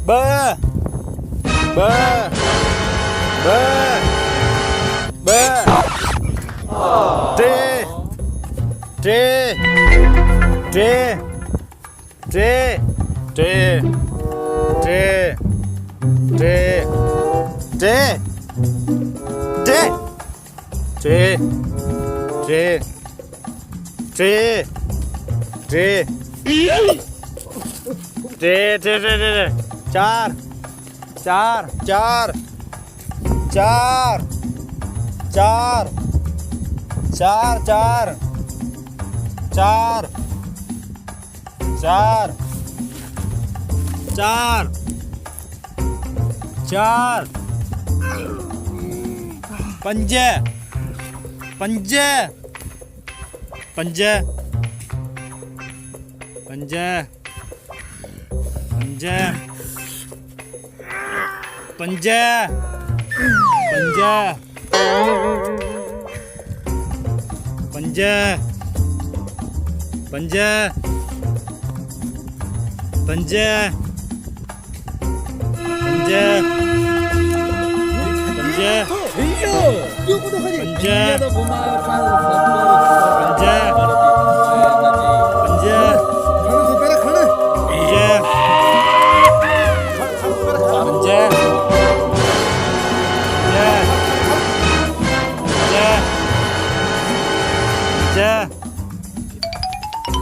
Bơ. Bơ. Bơ. Bơ. Trê. Trê. Trê. Trê. Trê. Trê. Trê. Trê. Trê. Trê. Trê. Trê. Trê. Trê. Trê. Trê. चार. चार. चार. चार. चार. चार. चार. चार. चार. चार. चार. पंजे. पंजे. पंजे. पंजे. पंजे. पंजे. पंजे. पंजे. पंजे. पंजे. पंजे. पंजे.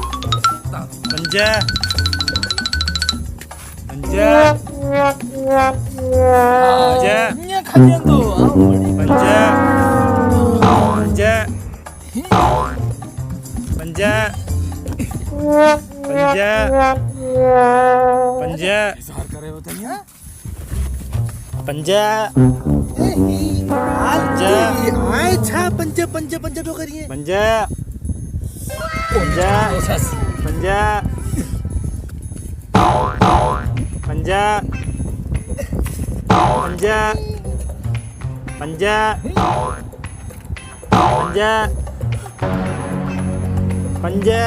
पंजे. Panja. Panja. Panja. Ini kalian tuh. Panja. Panja. Panja. Panja. Panja. Isar करे होते हैं हाँ? Panja. पंजा आए छा पंजा पंजा पंजा तो करिए Panja. Panja. Panja. Panja. Panja. Panja. Panja. Panja.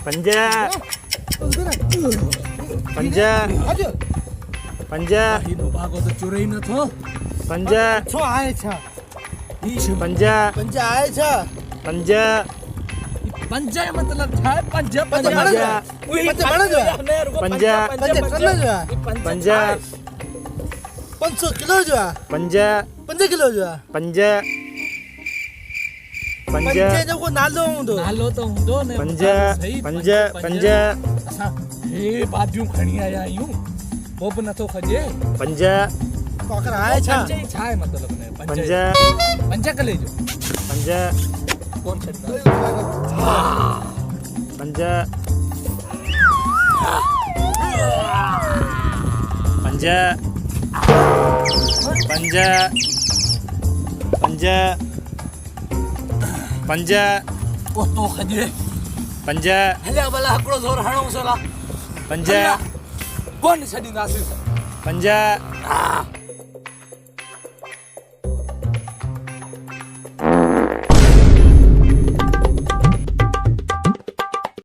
Panja. Panja. आजो Panja. हिनो भागो तो चुरे न थो Panja. छो आए छा Panja. पंजा आए छा Panja. पंजा मतलब छा पंजा पंजा बड़ा जो पंजा बड़ा जो पंजा. पंजा चलना जो Panja. 500 किलो जो Panja. 5 किलो जो Panja. पंजे Panja. जो को नालो हुंदो नालो तो हुंदो ने Panja. Panja. Panja. असां हे बादियूं खणी आया आहियूं वो बि नथो खजे Panja. कोकर आए छा पंजे छा आहे मतलब ने Panja. पंजा कले जो Panja. कौन छॾंदा Panja. Panja. Panja. Panja. Panja. ओ तो खजे Panja. हलिया भला हिकिड़ो ज़ोर हणूं सला Panja. कोन छॾींदासीं Panja.